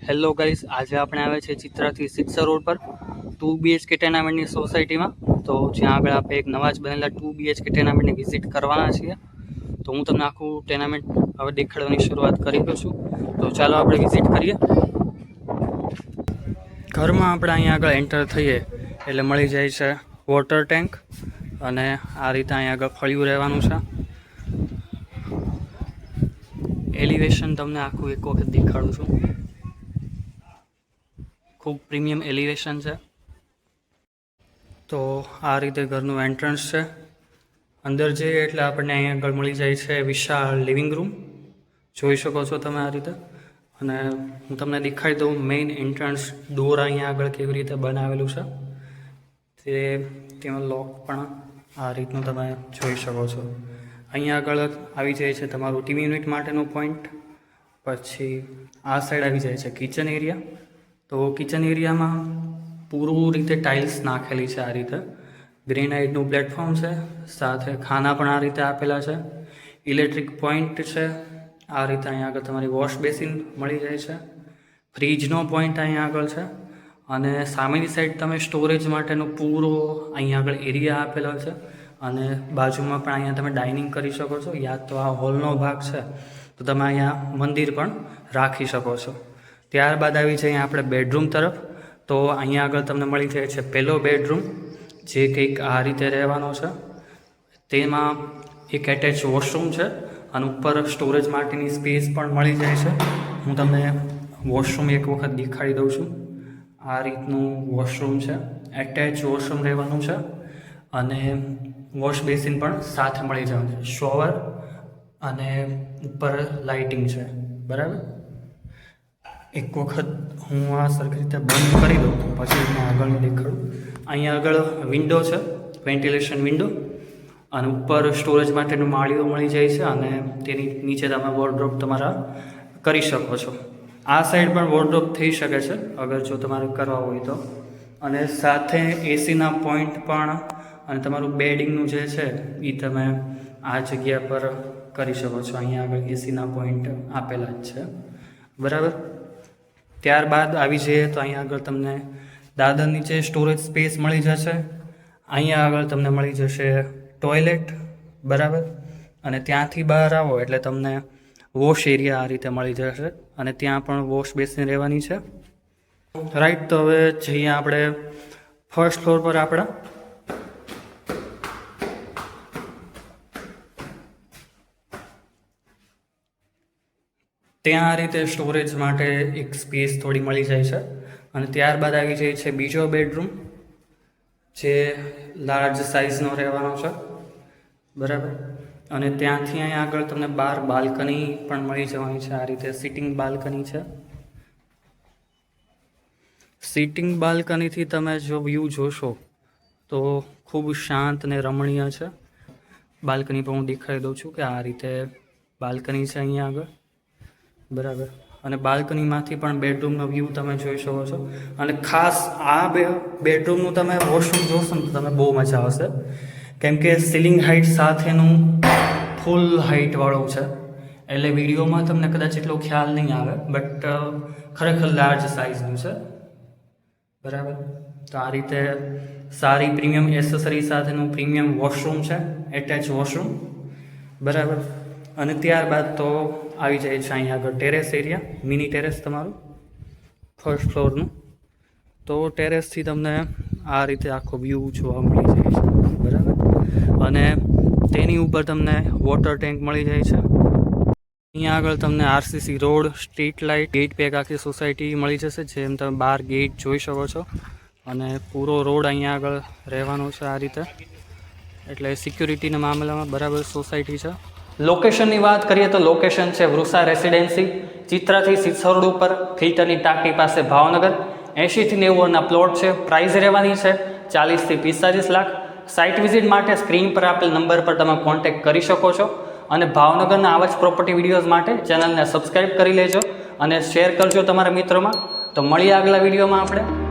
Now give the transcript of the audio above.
Hello guys, આજે આપણે આવ્યા છે ચિત્રાથી સિત્સર રોડ પર 2BHK ટેનામેન્ટની સોસાયટીમાં. તો જ્યાં આગળ આપણે એક નવા જ બનેલા 2BHK ટેનામેન્ટની વિઝિટ કરવાના છીએ. તો હું તમને આખું ટેનામેન્ટ હવે દેખાડવાની શરૂઆત કરી દઉં છું. તો ચાલો આપણે વિઝિટ કરીએ. ઘરમાં આપણે અહીંયા આગળ એન્ટર થઈએ એટલે મળી જાય છે વોટર ટેન્ક, અને આ રીતે અહીંયા આગળ ફળિયું રહેવાનું છે. એલિવેશન તમને આખું એક વખત દેખાડું છું. ખૂબ પ્રીમિયમ એલિવેશન છે. તો આ રીતે ઘરનું એન્ટ્રન્સ છે. અંદર જઈએ એટલે આપણને અહીંયા આગળ મળી જાય છે વિશાળ લિવિંગ રૂમ. જોઈ શકો છો તમે આ રીતે. અને હું તમને દેખાડી દઉં મેઇન એન્ટ્રન્સ ડોર અહીંયા આગળ કેવી રીતે બનાવેલું છે. તેમાં લોક પણ આ રીતનું તમે જોઈ શકો છો. અહીંયા આગળ આવી જાય છે તમારું ટીવી યુનિટ માટેનો પોઈન્ટ. પછી આ સાઈડ આવી જાય છે કિચન એરિયા. તો કિચન એરિયામાં પૂરું રીતે ટાઇલ્સ નાખેલી છે. આ રીતે ગ્રેનાઇટનું પ્લેટફોર્મ છે, સાથે ખાના પણ આ રીતે આપેલા છે. ઇલેક્ટ્રિક પોઈન્ટ છે. આ રીતે અહીંયા આગળ તમારી વોશ બેસિન મળી જાય છે. ફ્રીજનો પોઈન્ટ અહીંયા આગળ છે. અને સામેની સાઈડ તમે સ્ટોરેજ માટેનો પૂરો અહીંયા આગળ એરિયા આપેલો છે. અને બાજુમાં પણ અહીંયા તમે ડાઇનિંગ કરી શકો છો. યા તો આ હોલનો ભાગ છે તો તમે અહીંયા મંદિર પણ રાખી શકો છો. ત્યારબાદ આવી જઈએ આપણે બેડરૂમ તરફ. તો અહીંયા આગળ તમને મળી જાય છે પહેલો બેડરૂમ, જે કંઈક આ રીતે રહેવાનો છે. તેમાં એક એટેચ વોશરૂમ છે અને ઉપર સ્ટોરેજ માટેની સ્પેસ પણ મળી જાય છે. હું તમને વોશરૂમ એક વખત દેખાડી દઉં છું. આ રીતનું વોશરૂમ છે, એટેચ વોશરૂમ રહેવાનું છે. અને વોશ બેસિન પણ સાથે મળી જવાનું છે. શોવર અને ઉપર લાઇટિંગ છે. બરાબર. એક વખત હું આ સરખી રીતે બંધ કરી દઉં પછી હું આગળ દેખાડું. અહીંયા આગળ વિન્ડો છે, વેન્ટિલેશન વિન્ડો, અને ઉપર સ્ટોરેજ માટેનો માળીઓ મળી જાય છે. અને તેની નીચે તમે વોર્ડરોબ તમારા કરી શકો છો. આ સાઈડ પણ વોર્ડરોબ થઈ શકે છે અગર જો તમારે કરવા હોય તો. અને સાથે એસીના પોઈન્ટ પણ અને તમારું બેડિંગનું જે છે એ તમે આ જગ્યા પર કરી શકો છો. અહીંયા આગળ એસીના પોઈન્ટ આપેલા જ છે. બરાબર. ત્યારબાદ આવી જઈએ તો અહીંયા આગળ તમને દાદર નીચે સ્ટોરેજ સ્પેસ મળી જશે. અહીંયા આગળ તમને મળી જશે ટોયલેટ. બરાબર. અને ત્યાંથી બહાર આવો એટલે તમને વોશ એરિયા આ રીતે મળી જશે. અને ત્યાં પણ વોશ બેસિન રહેવાની છે. રાઈટ. તો હવે જઈએ આપણે ફર્સ્ટ ફ્લોર પર. આપણા ત્યાં આ રીતે સ્ટોરેજ માટે એક સ્પેસ થોડી મળી જાય છે. અને ત્યારબાદ આવી જાય છે બીજો બેડરૂમ, જે લાર્જ સાઇઝનો રહેવાનો છે. બરાબર. અને ત્યાંથી અહીંયા આગળ તમને બહાર બાલ્કની પણ મળી જવાની છે. આ રીતે સિટિંગ બાલ્કની છે. સિટિંગ બાલ્કનીથી તમે જો વ્યૂ જોશો તો ખૂબ શાંત અને રમણીય છે. બાલ્કની પણ હું દેખાડી દઉં છું કે આ રીતે બાલ્કની છે અહીંયા આગળ. બરાબર. અને બાલ્કનીમાંથી પણ બેડરૂમનો વ્યૂ તમે જોઈ શકો છો. અને ખાસ આ બેડરૂમનું તમે વોશરૂમ જોશો ને તો તમે બહુ મજા આવશે, કેમ કે સીલિંગ હાઇટ સાથેનું ફૂલ હાઇટવાળું છે. એટલે વિડીયોમાં તમને કદાચ એટલો ખ્યાલ નહીં આવે, બટ ખરેખર લાર્જ સાઇઝનું છે. બરાબર. તો આ રીતે સારી પ્રીમિયમ એસેસરી સાથેનું પ્રીમિયમ વોશરૂમ છે, એટેચ વોશરૂમ. બરાબર. અને ત્યારબાદ તો આવી જાય છે અહીંયા આગળ ટેરેસ એરિયા, મિની ટેરેસ તમારું ફર્સ્ટ ફ્લોરનું. તો ટેરેસથી તમને આ રીતે આખો વ્યૂ જોવા મળી જાય છે. બરાબર. અને તેની ઉપર તમને વોટર ટેન્ક મળી જાય છે. અહીંયા આગળ તમને RCC road, street light, gate pack આખી સોસાયટી મળી જશે. જેમ તમે બહાર ગેટ જોઈ શકો છો. અને પૂરો રોડ અહીંયા આગળ રહેવાનો છે આ રીતે. એટલે સિક્યુરિટીના મામલામાં બરાબર સોસાયટી છે. લોકેશનની વાત કરીએ તો લોકેશન છે વૃષા રેસિડેન્સી, ચિત્રાથી સિત્સર રોડ ઉપર, ફિલ્ટરની ટાંકી પાસે, ભાવનગર. 80 થી 90 પ્લોટ છે. પ્રાઇસ રહેવાની છે 40 થી 45 લાખ. સાઇટ વિઝિટ માટે સ્ક્રીન પર આપેલ નંબર પર તમે કોન્ટેક્ટ કરી શકો છો. અને ભાવનગરના આવા જ પ્રોપર્ટી વિડીયોઝ માટે ચેનલને સબસ્ક્રાઈબ કરી લેજો અને શેર કરજો તમારા મિત્રોમાં. તો મળીએ આગલા વિડીયોમાં આપણે.